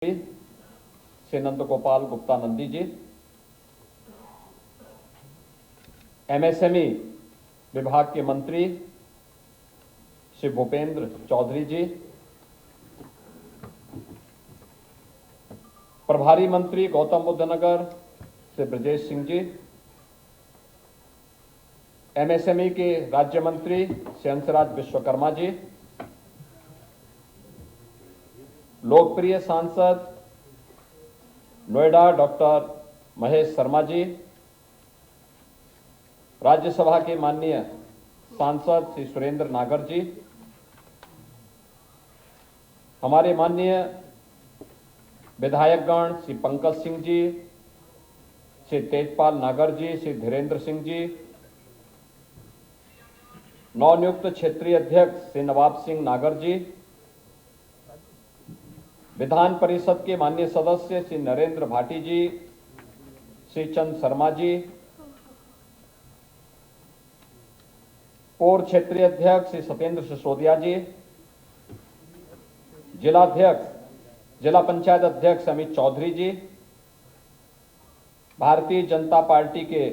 Shri Nand Gopal Gupta Nandi ji, MSME विभाग के मंत्री श्री भूपेंद्र चौधरी जी, प्रभारी मंत्री गौतम बुद्ध नगर श्री ब्रजेश सिंह जी, एमएसएमई के राज्य मंत्री श्री हंसराज विश्वकर्मा जी, लोकप्रिय सांसद नोएडा डॉक्टर महेश शर्मा जी, राज्यसभा के माननीय सांसद श्री सुरेंद्र नागर जी, हमारे माननीय विधायकगण श्री पंकज सिंह जी, श्री तेजपाल नागर जी, श्री धीरेन्द्र सिंह जी, नवनियुक्त क्षेत्रीय अध्यक्ष श्री नवाब सिंह नागर जी, विधान परिषद के माननीय सदस्य श्री नरेंद्र भाटी जी, श्री चंद शर्मा जी, कोर क्षेत्रीय अध्यक्ष श्री सत्येंद्र सिसोदिया जी, जिला पंचायत अध्यक्ष अमित चौधरी जी, भारतीय जनता पार्टी के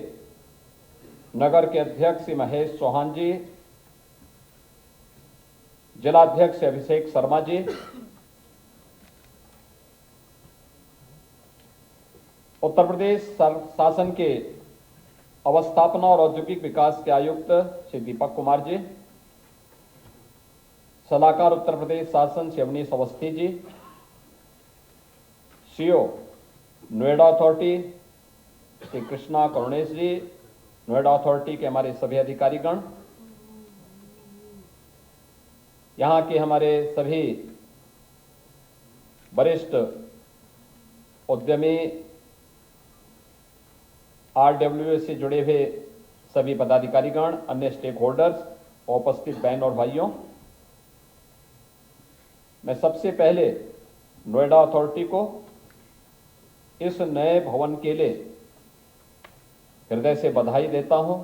नगर के अध्यक्ष श्री महेश चौहान जी, जिलाध्यक्ष अभिषेक शर्मा जी, उत्तर प्रदेश शासन के अवस्थापना और औद्योगिक विकास के आयुक्त श्री दीपक कुमार जी, सलाहकार उत्तर प्रदेश शासन श्री अवनीश अवस्थी जी, सीओ नोएडा अथॉरिटी श्री कृष्णा करुणेश जी, नोएडा अथॉरिटी के हमारे सभी अधिकारीगण, यहाँ के हमारे सभी वरिष्ठ उद्यमी, आरडब्ल्यूए से जुड़े हुए सभी पदाधिकारीगण, अन्य स्टेक होल्डर्स, उपस्थित बहन और भाइयों, मैं सबसे पहले नोएडा अथॉरिटी को इस नए भवन के लिए हृदय से बधाई देता हूं।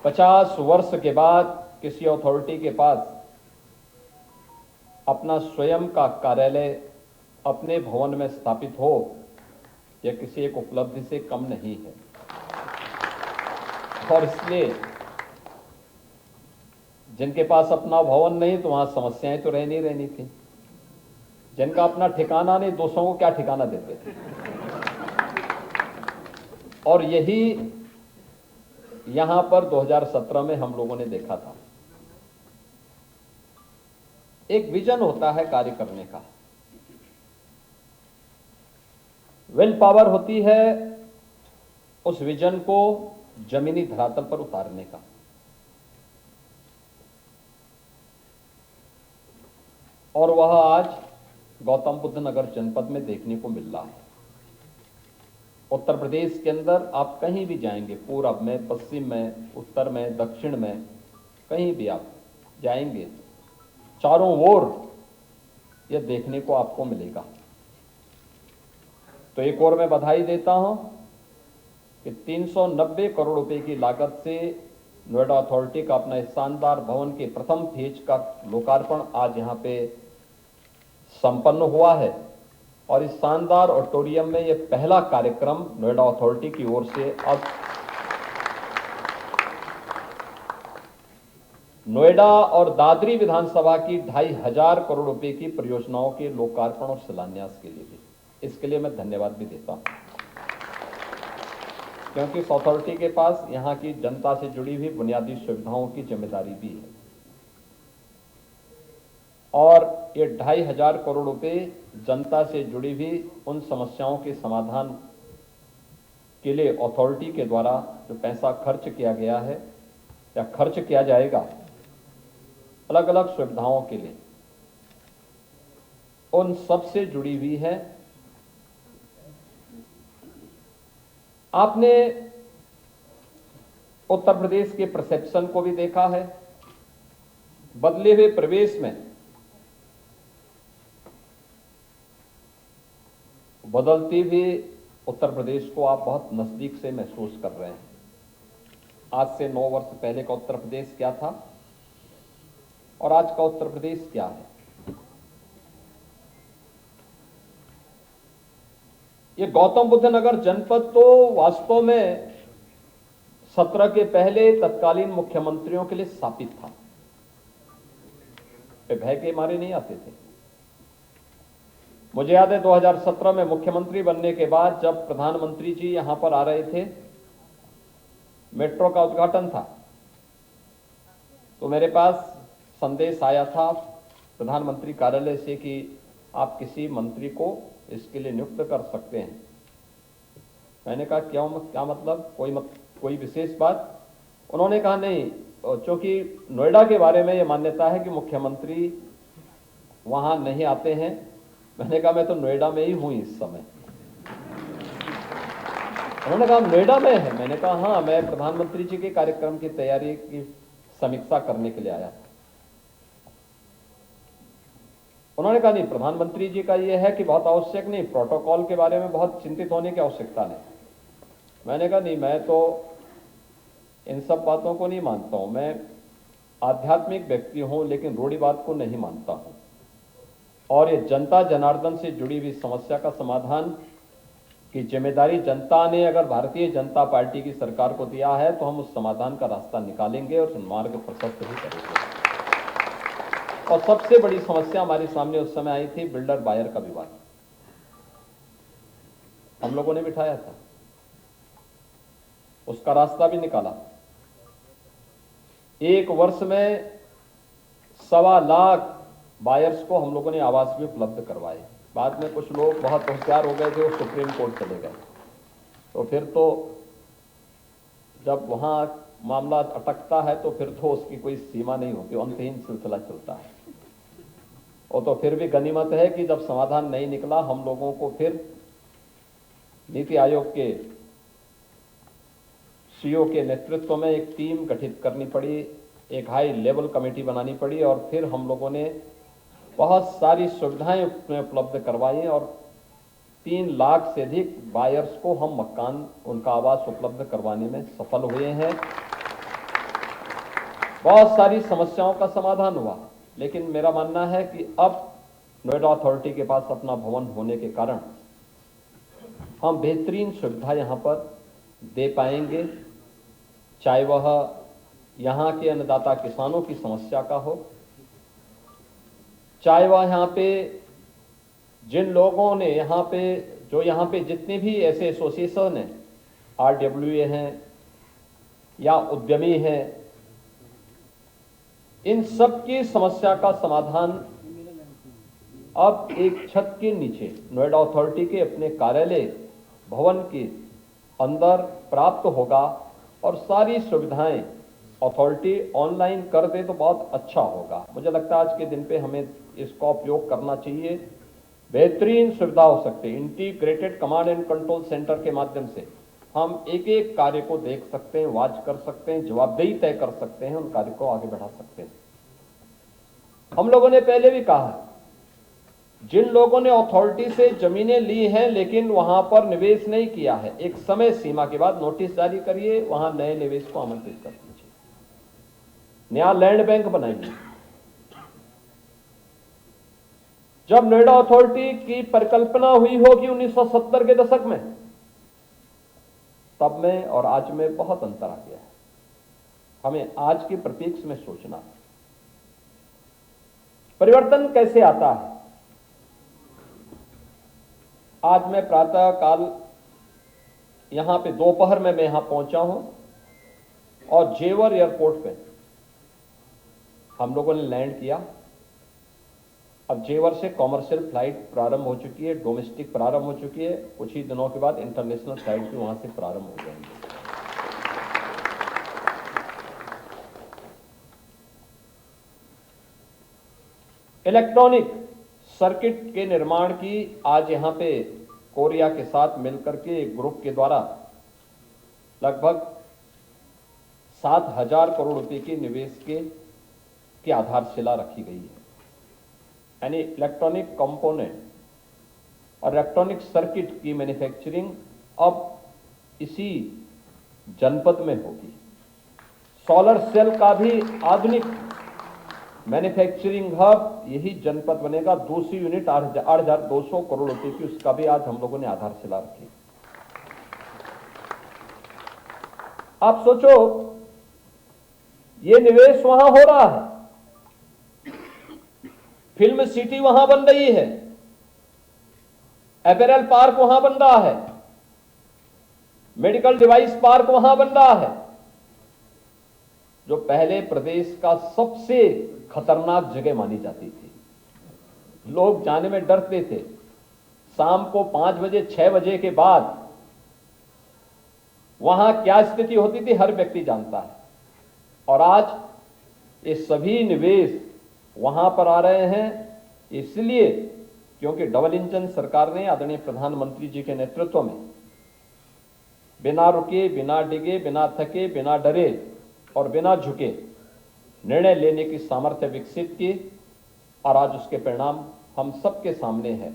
50 वर्ष के बाद किसी अथॉरिटी के पास अपना स्वयं का कार्यालय अपने भवन में स्थापित हो, यह किसी एक उपलब्धि से कम नहीं है। और इसलिए जिनके पास अपना भवन नहीं तो वहां समस्याएं तो रहनी रहनी थी, जिनका अपना ठिकाना नहीं दूसरों को क्या ठिकाना देते थे। और यही यहां पर 2017 में हम लोगों ने देखा था। एक विजन होता है कार्य करने का, विल पावर होती है उस विजन को जमीनी धरातल पर उतारने का। और वह आज गौतम बुद्ध नगर जनपद में देखने को मिल रहा है। उत्तर प्रदेश के अंदर आप कहीं भी जाएंगे, पूरब में, पश्चिम में, उत्तर में, दक्षिण में, कहीं भी आप जाएंगे, चारों ओर यह देखने को आपको मिलेगा। तो एक और मैं बधाई देता हूं कि 390 करोड़ रुपए की लागत से नोएडा अथॉरिटी का अपना इस शानदार भवन के प्रथम फेज का लोकार्पण आज यहां पे संपन्न हुआ है। और इस शानदार ऑडिटोरियम में यह पहला कार्यक्रम नोएडा अथॉरिटी की ओर से अब नोएडा और दादरी विधानसभा की 2,500 करोड़ रुपए की परियोजनाओं के लोकार्पण और शिलान्यास के लिए भी, इसके लिए मैं धन्यवाद भी देता हूं, क्योंकि इस अथॉरिटी के पास यहां की जनता से जुड़ी हुई बुनियादी सुविधाओं की जिम्मेदारी भी है। और ये 2,500 करोड़ रुपए जनता से जुड़ी हुई उन समस्याओं के समाधान के लिए अथॉरिटी के द्वारा जो पैसा खर्च किया गया है या खर्च किया जाएगा अलग अलग सुविधाओं के लिए, उन सब से जुड़ी हुई है। आपने उत्तर प्रदेश के परसेप्शन को भी देखा है। बदले हुए प्रवेश में बदलती हुई उत्तर प्रदेश को आप बहुत नजदीक से महसूस कर रहे हैं। आज से 9 वर्ष पहले का उत्तर प्रदेश क्या था और आज का उत्तर प्रदेश क्या है। ये गौतम बुद्ध नगर जनपद तो वास्तव में 17 के पहले तत्कालीन मुख्यमंत्रियों के लिए स्थापित था। वे भय के मारे नहीं आते थे। मुझे याद है 2017 में मुख्यमंत्री बनने के बाद जब प्रधानमंत्री जी यहां पर आ रहे थे, मेट्रो का उद्घाटन था, तो मेरे पास संदेश आया था प्रधानमंत्री कार्यालय से कि आप किसी मंत्री को इसके लिए नियुक्त कर सकते हैं। मैंने कहा क्या मतलब, कोई विशेष बात? उन्होंने कहा नहीं, क्योंकि नोएडा के बारे में यह मान्यता है कि मुख्यमंत्री वहां नहीं आते हैं। मैंने कहा मैं तो नोएडा में ही हूं इस समय। उन्होंने कहा नोएडा में है? मैंने कहा हाँ, मैं प्रधानमंत्री जी के कार्यक्रम की तैयारी की समीक्षा करने के लिए आया था। उन्होंने कहा नहीं, प्रधानमंत्री जी का यह है कि बहुत आवश्यक नहीं, प्रोटोकॉल के बारे में बहुत चिंतित होने की आवश्यकता नहीं। मैंने कहा नहीं, मैं तो इन सब बातों को नहीं मानता हूं। मैं आध्यात्मिक व्यक्ति हूं, लेकिन रूढ़िवाद को नहीं मानता हूं। और ये जनता जनार्दन से जुड़ी हुई समस्या का समाधान की जिम्मेदारी जनता ने अगर भारतीय जनता पार्टी की सरकार को दिया है, तो हम उस समाधान का रास्ता निकालेंगे और मार्ग प्रशस्त ही करेंगे। और सबसे बड़ी समस्या हमारे सामने उस समय आई थी बिल्डर बायर का विवाद। हम लोगों ने बिठाया था, उसका रास्ता भी निकाला। 1 वर्ष में 1.25 लाख बायर्स को हम लोगों ने आवास भी उपलब्ध करवाए। बाद में कुछ लोग बहुत होशियार हो गए थे, वो सुप्रीम कोर्ट चले गए। तो फिर तो जब वहां मामला अटकता है तो फिर तो उसकी कोई सीमा नहीं होती, अंतहीन सिलसिला चलता है। और तो फिर भी गनीमत है कि जब समाधान नहीं निकला, हम लोगों को फिर नीति आयोग के सीईओ के नेतृत्व में एक टीम गठित करनी पड़ी, एक हाई लेवल कमेटी बनानी पड़ी, और फिर हम लोगों ने बहुत सारी सुविधाएं उसमें उपलब्ध करवाई और 3 लाख से अधिक बायर्स को हम मकान, उनका आवास उपलब्ध करवाने में सफल हुए हैं। बहुत सारी समस्याओं का समाधान हुआ, लेकिन मेरा मानना है कि अब नोएडा अथॉरिटी के पास अपना भवन होने के कारण हम बेहतरीन सुविधा यहां पर दे पाएंगे, चाहे वह यहां के अन्नदाता किसानों की समस्या का हो, चाहे वह यहाँ पे जिन लोगों ने यहाँ पे जितने भी ऐसे एसोसिएशन हैं, RWA हैं या उद्यमी हैं, इन सब की समस्या का समाधान अब एक छत के नीचे नोएडा अथॉरिटी के अपने कार्यालय भवन के अंदर प्राप्त होगा। और सारी सुविधाएं अथॉरिटी ऑनलाइन कर दे तो बहुत अच्छा होगा। मुझे लगता है आज के दिन पे हमें इसका उपयोग करना चाहिए। बेहतरीन सुविधा हो सकती है। Integrated command and control centre के माध्यम से हम एक एक कार्य को देख सकते हैं, वॉच कर सकते हैं, जवाबदेही तय कर सकते हैं, उन कार्य को आगे बढ़ा सकते हैं। हम लोगों ने पहले भी कहा, जिन लोगों ने अथॉरिटी से जमीनें ली हैं लेकिन वहां पर निवेश नहीं किया है, एक समय सीमा के बाद नोटिस जारी करिए, वहां नए निवेश को आमंत्रित कर दीजिए, नया लैंड बैंक बनाइए। जब नोएडा अथॉरिटी की परिकल्पना हुई होगी 1970 के दशक में, तब में और आज में बहुत अंतर आ गया है। हमें आज के परिप्रेक्ष्य में सोचना है, परिवर्तन कैसे आता है। आज मैं प्रातः काल यहां पे दोपहर में मैं यहां पहुंचा हूं और जेवर एयरपोर्ट पे हम लोगों ने लैंड किया। अब जेवर से कॉमर्शियल फ्लाइट प्रारंभ हो चुकी है, डोमेस्टिक प्रारंभ हो चुकी है, कुछ ही दिनों के बाद इंटरनेशनल फ्लाइट भी वहां से प्रारंभ हो जाएंगे। इलेक्ट्रॉनिक सर्किट के निर्माण की आज यहां पे कोरिया के साथ मिलकर के एक ग्रुप के द्वारा लगभग 7,000 करोड़ रुपए के निवेश की आधारशिला रखी गई है। यानी इलेक्ट्रॉनिक कंपोनेंट और इलेक्ट्रॉनिक सर्किट की मैन्युफैक्चरिंग अब इसी जनपद में होगी। सोलर सेल का भी आधुनिक मैन्युफैक्चरिंग हब यही जनपद बनेगा। दूसरी यूनिट 8,200 करोड़ रुपए की, उसका भी आज हम लोगों ने आधारशिला रखी। आप सोचो, ये निवेश वहां हो रहा है, फिल्म सिटी वहां बन रही है, अपैरल पार्क वहां बन रहा है, मेडिकल डिवाइस पार्क वहां बन रहा है, जो पहले प्रदेश का सबसे खतरनाक जगह मानी जाती थी। लोग जाने में डरते थे। शाम को 5 बजे 6 बजे के बाद वहां क्या स्थिति होती थी, हर व्यक्ति जानता है। और आज ये सभी निवेश वहां पर आ रहे हैं, इसलिए क्योंकि डबल इंजन सरकार ने आदरणीय प्रधानमंत्री जी के नेतृत्व में बिना रुके, बिना डिगे, बिना थके, बिना डरे और बिना झुके निर्णय लेने की सामर्थ्य विकसित की। और आज उसके परिणाम हम सबके सामने है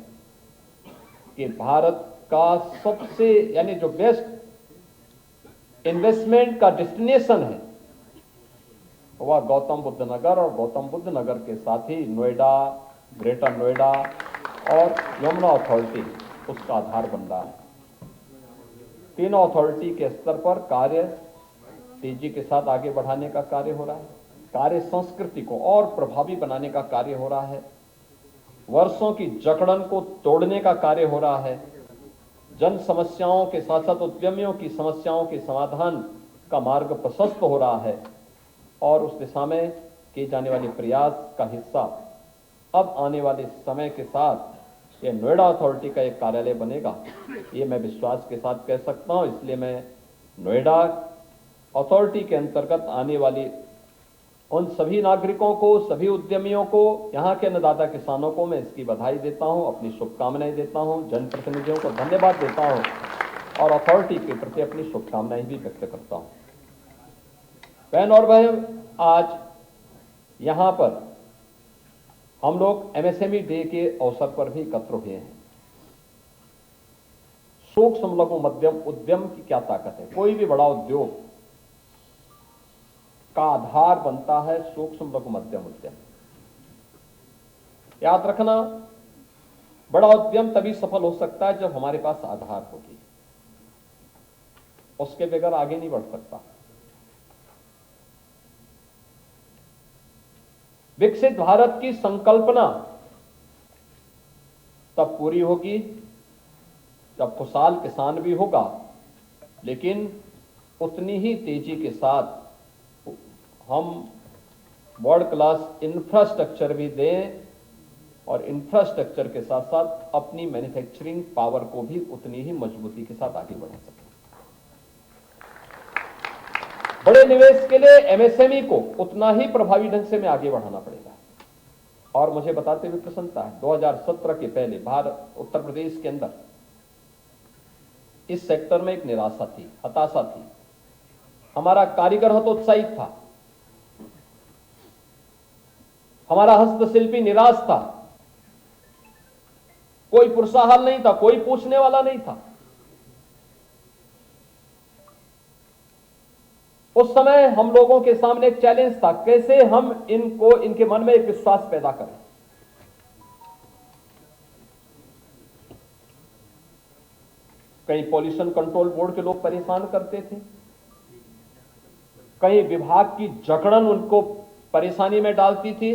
कि भारत का सबसे यानी जो बेस्ट इन्वेस्टमेंट का डेस्टिनेशन है वह गौतम बुद्ध नगर, और गौतम बुद्ध नगर के साथ ही नोएडा, ग्रेटर नोएडा और यमुना अथॉरिटी उसका आधार बन रहा है। तीनों अथॉरिटी के स्तर पर कार्य तेजी के साथ आगे बढ़ाने का कार्य हो रहा है। कार्य संस्कृति को और प्रभावी बनाने का कार्य हो रहा है। वर्षों की जकड़न को तोड़ने का कार्य हो रहा है। जन समस्याओं के साथ साथ उद्यमियों की समस्याओं के समाधान का मार्ग प्रशस्त हो रहा है। और उस दिशा में किए जाने वाले प्रयास का हिस्सा अब आने वाले समय के साथ ये नोएडा अथॉरिटी का एक कार्यालय बनेगा, ये मैं विश्वास के साथ कह सकता हूं। इसलिए मैं नोएडा अथॉरिटी के अंतर्गत आने वाली उन सभी नागरिकों को, सभी उद्यमियों को, यहाँ के अन्नदाता किसानों को मैं इसकी बधाई देता हूँ, अपनी शुभकामनाएं देता हूँ, जनप्रतिनिधियों को धन्यवाद देता हूँ और अथॉरिटी के प्रति अपनी शुभकामनाएं भी व्यक्त करता हूँ। बहन और भाई, आज यहाँ पर हम लोग एमएसएमई डे के अवसर पर भी एकत्र हुए हैं। सूक्ष्म लघु मध्यम उद्यम की क्या ताकत है। कोई भी बड़ा उद्योग का आधार बनता है सूक्ष्म लघु मध्यम उद्यम। याद रखना, बड़ा उद्यम तभी सफल हो सकता है जब हमारे पास आधार होगी, उसके बगैर आगे नहीं बढ़ सकता। विकसित भारत की संकल्पना तब पूरी होगी जब खुशहाल किसान भी होगा, लेकिन उतनी ही तेजी के साथ हम वर्ल्ड क्लास इंफ्रास्ट्रक्चर भी दें और इंफ्रास्ट्रक्चर के साथ साथ अपनी मैन्युफैक्चरिंग पावर को भी उतनी ही मजबूती के साथ आगे बढ़ा सकें। बड़े निवेश के लिए एमएसएमई को उतना ही प्रभावी ढंग से में आगे बढ़ाना पड़ेगा। और मुझे बताते हुए प्रसन्नता है, 2017 के पहले भारत उत्तर प्रदेश के अंदर इस सेक्टर में एक निराशा थी, हताशा थी। हमारा कारीगर हतोत्साहित था, हमारा हस्तशिल्पी निराश था, कोई पुरसाहाल नहीं था, कोई पूछने वाला नहीं था। उस समय हम लोगों के सामने एक चैलेंज था, कैसे हम इनको इनके मन में एक विश्वास पैदा करें। कहीं पॉल्यूशन कंट्रोल बोर्ड के लोग परेशान करते थे, कहीं विभाग की जकड़न उनको परेशानी में डालती थी,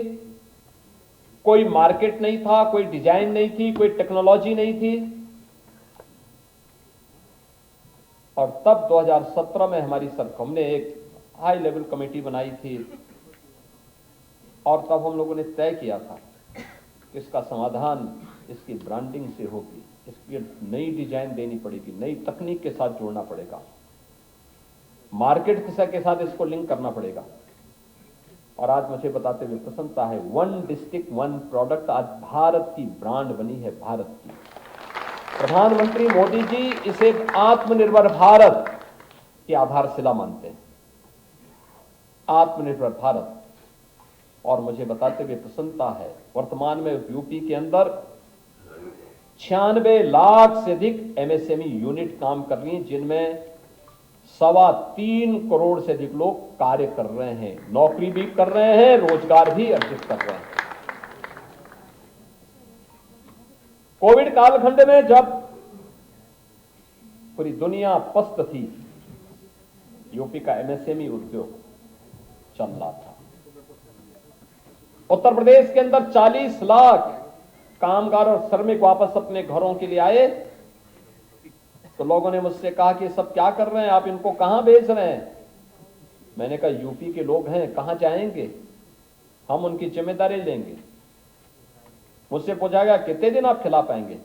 कोई मार्केट नहीं था, कोई डिजाइन नहीं थी, कोई टेक्नोलॉजी नहीं थी। और तब 2017 में हमने एक हाई लेवल कमेटी बनाई थी और तब हम लोगों ने तय किया था कि इसका समाधान इसकी ब्रांडिंग से होगी, इसकी नई डिजाइन देनी पड़ेगी, नई तकनीक के साथ जोड़ना पड़ेगा, मार्केट के साथ इसको लिंक करना पड़ेगा। और आज मुझे बताते हुए प्रसन्नता है, 1 डिस्ट्रिक्ट 1 प्रोडक्ट आज भारत की ब्रांड बनी है, भारत की। प्रधानमंत्री मोदी जी इसे आत्मनिर्भर भारत की आधारशिला मानते हैं, आत्मनिर्भर भारत। और मुझे बताते हुए प्रसन्नता है, वर्तमान में यूपी के अंदर 96 लाख से अधिक एमएसएमई यूनिट काम कर रही हैं, जिनमें 3.25 करोड़ से अधिक लोग कार्य कर रहे हैं, नौकरी भी कर रहे हैं, रोजगार भी अर्जित कर रहे हैं। कोविड कालखंड में जब पूरी दुनिया पस्त थी, यूपी का एमएसएमई उद्योग चल रहा था। उत्तर प्रदेश के अंदर 40 लाख कामगार और श्रमिक वापस अपने घरों के लिए आए, तो लोगों ने मुझसे कहा कि सब क्या कर रहे हैं आप, इनको कहां भेज रहे हैं। मैंने कहा यूपी के लोग हैं, कहां जाएंगे, हम उनकी जिम्मेदारी लेंगे। मुझसे पूछा गया कितने दिन आप खिला पाएंगे,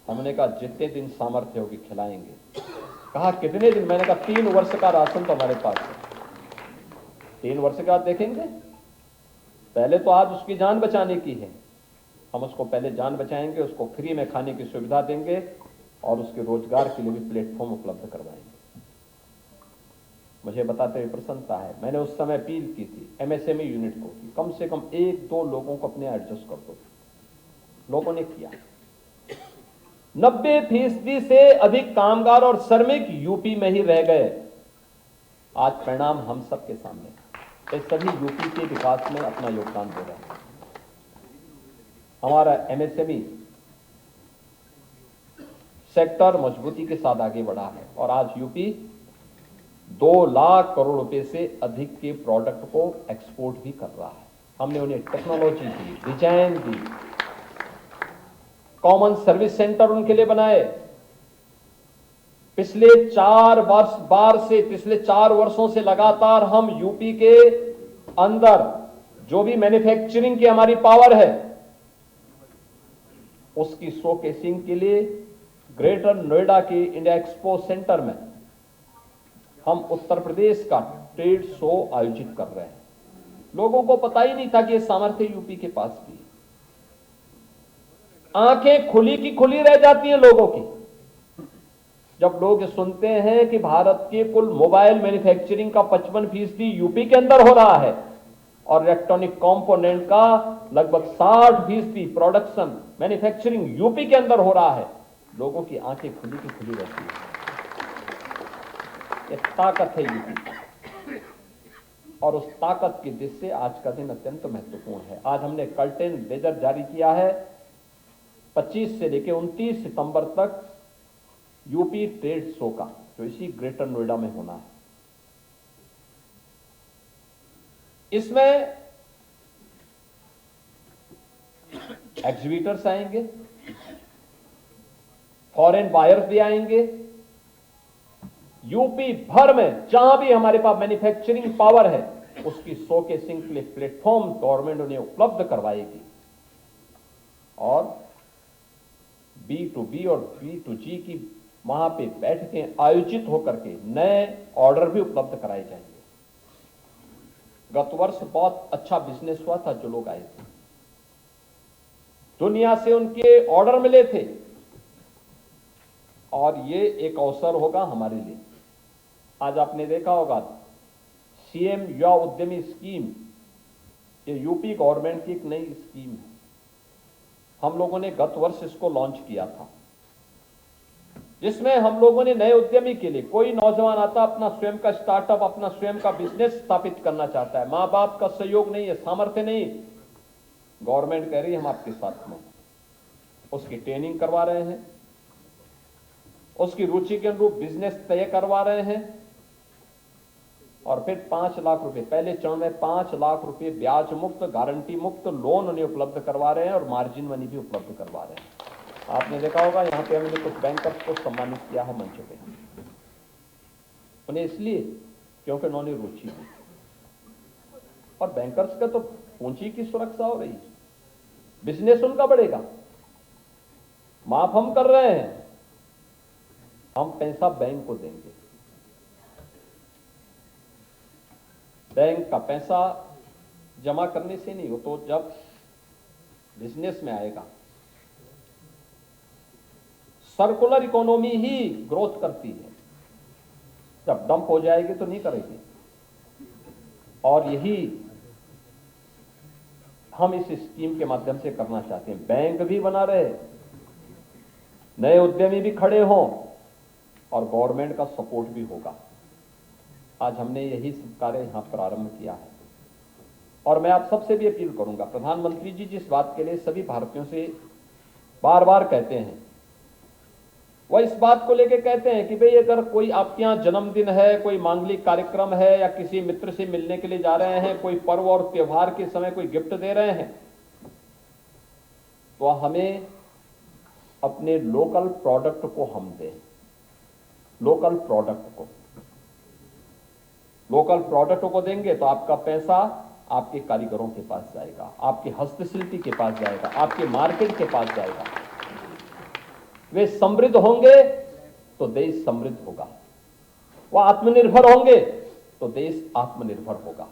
हमने कहा जितने दिन सामर्थ्य होगी खिलाएंगे। कहा कितने दिन, मैंने कहा 3 वर्ष का राशन तो हमारे पास है, 3 वर्ष के बाद देखेंगे, पहले तो आज उसकी जान बचाने की है, हम उसको पहले जान बचाएंगे, उसको फ्री में खाने की सुविधा देंगे और उसके रोजगार के लिए भी प्लेटफॉर्म उपलब्ध करवाएंगे। मुझे बताते हुए प्रसन्नता है, मैंने उस समय अपील की थी एमएसएमई यूनिट को कि कम से कम 1-2 लोगों को अपने एडजस्ट कर दो। लोगों ने किया। 90% से अधिक कामगार और श्रमिक यूपी में ही रह गए। आज परिणाम हम सबके सामने, ये सभी यूपी के विकास में अपना योगदान दे रहे हैं। हमारा एमएसएमई सेक्टर मजबूती के साथ आगे बढ़ा है और आज यूपी 2 लाख करोड़ रुपए से अधिक के प्रोडक्ट को एक्सपोर्ट भी कर रहा है। हमने उन्हें टेक्नोलॉजी दी, डिजाइन दी, कॉमन सर्विस सेंटर उनके लिए बनाए। पिछले 4 वर्षों से लगातार हम यूपी के अंदर जो भी मैन्युफैक्चरिंग की हमारी पावर है उसकी शोकेसिंग के लिए ग्रेटर नोएडा के इंडिया एक्सपो सेंटर में हम उत्तर प्रदेश का ट्रेड शो आयोजित कर रहे हैं। लोगों को पता ही नहीं था कि यह सामर्थ्य यूपी के पास भी है। आंखें खुली की खुली रह जाती हैं लोगों की जब लोग सुनते हैं कि भारत के कुल मोबाइल मैन्युफैक्चरिंग का 55% यूपी के अंदर हो रहा है और इलेक्ट्रॉनिक कंपोनेंट का लगभग 60% प्रोडक्शन मैन्युफैक्चरिंग यूपी के अंदर हो रहा है। लोगों की आंखें खुली की खुली रहती है। यह ताकत है यूपी और उस ताकत की दृष्टि से आज का दिन अत्यंत महत्वपूर्ण है। आज हमने कर्टेन लेजर जारी किया है। 25 से लेकर 29 सितंबर तक यूपी ट्रेड शो का, जो इसी ग्रेटर नोएडा में होना है। इसमें एग्जीबिटर्स आएंगे, फॉरेन बायर्स भी आएंगे। यूपी भर में जहां भी हमारे पास मैन्युफैक्चरिंग पावर है उसकी शोकेसिंग के लिए प्लेटफॉर्म गवर्नमेंट उन्हें उपलब्ध करवाएगी और B2B और B2G की वहां पे बैठकें आयोजित होकर के नए ऑर्डर भी उपलब्ध कराए जाएंगे। गत वर्ष बहुत अच्छा बिजनेस हुआ था, जो लोग आए थे दुनिया से उनके ऑर्डर मिले थे और ये एक अवसर होगा हमारे लिए। आज आपने देखा होगा सीएम युवा उद्यमी स्कीम, ये यूपी गवर्नमेंट की एक नई स्कीम है। हम लोगों ने गत वर्ष इसको लॉन्च किया था, जिसमें हम लोगों ने नए उद्यमी के लिए, कोई नौजवान आता अपना स्वयं का स्टार्टअप, अपना स्वयं का बिजनेस स्थापित करना चाहता है, मां बाप का सहयोग नहीं है, सामर्थ्य नहीं, गवर्नमेंट कह रही है हम आपके साथ में, उसकी ट्रेनिंग करवा रहे हैं, उसकी रुचि के अनुरूप बिजनेस तय करवा रहे हैं और फिर 5 लाख रुपए, पहले चरण में 5 लाख रुपए ब्याज मुक्त, गारंटी मुक्त लोन उन्हें उपलब्ध करवा रहे हैं और मार्जिन मनी भी उपलब्ध करवा रहे हैं। आपने देखा होगा यहां पे हमने कुछ बैंकर्स को सम्मानित किया है मंच पे, उन्हें इसलिए क्योंकि उन्होंने रुचि दी और बैंकर्स का तो पूंजी की सुरक्षा हो रही है, बिजनेस उनका बढ़ेगा। माफ हम कर रहे हैं, हम पैसा बैंक को देंगे, बैंक का पैसा जमा करने से नहीं, वो तो जब बिजनेस में आएगा। सर्कुलर इकोनॉमी ही ग्रोथ करती है, जब डंप हो जाएगी तो नहीं करेगी और यही हम इस स्कीम के माध्यम से करना चाहते हैं। बैंक भी बना रहे, नए उद्यमी भी खड़े हों और गवर्नमेंट का सपोर्ट भी होगा। आज हमने यही सब कार्य यहाँ प्रारंभ किया है। और मैं आप सबसे भी अपील करूंगा, प्रधानमंत्री जी जिस बात के लिए सभी भारतीयों से बार बार कहते हैं, वह इस बात को लेकर कहते हैं कि भाई अगर कोई आपके यहाँ जन्मदिन है, कोई मांगलिक कार्यक्रम है, या किसी मित्र से मिलने के लिए जा रहे हैं, कोई पर्व और त्योहार के समय कोई गिफ्ट दे रहे हैं, तो हमें अपने लोकल प्रोडक्ट को हम दें। लोकल प्रोडक्ट को देंगे तो आपका पैसा आपके कारीगरों के पास जाएगा, आपके हस्तशिल्पी के पास जाएगा, आपके मार्केट के पास जाएगा। वे समृद्ध होंगे तो देश समृद्ध होगा, वह आत्मनिर्भर होंगे तो देश आत्मनिर्भर होगा।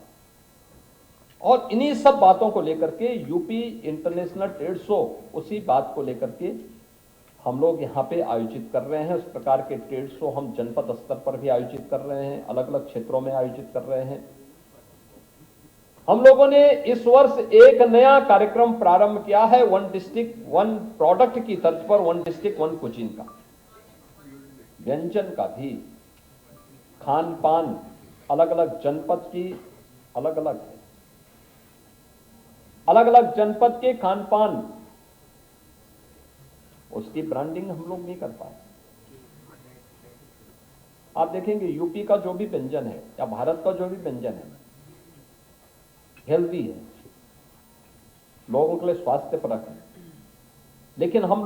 और इन्हीं सब बातों को लेकर के यूपी इंटरनेशनल ट्रेड शो, उसी बात को लेकर के हम लोग यहाँ पे आयोजित कर रहे हैं। उस प्रकार के ट्रेड शो हम जनपद स्तर पर भी आयोजित कर रहे हैं, अलग अलग क्षेत्रों में आयोजित कर रहे हैं। हम लोगों ने इस वर्ष एक नया कार्यक्रम प्रारंभ किया है, वन डिस्ट्रिक्ट वन प्रोडक्ट की तर्ज पर वन डिस्ट्रिक्ट वन कुजीन का। व्यंजन का भी, खान पान अलग अलग जनपद की अलग अलग है, अलग अलग जनपद के खान पान, उसकी ब्रांडिंग हम लोग नहीं कर पाए। आप देखेंगे यूपी का जो भी व्यंजन है या भारत का जो भी व्यंजन है, हेल्दी है, लोगों के लिए स्वास्थ्यप्रद है, लेकिन हम लोग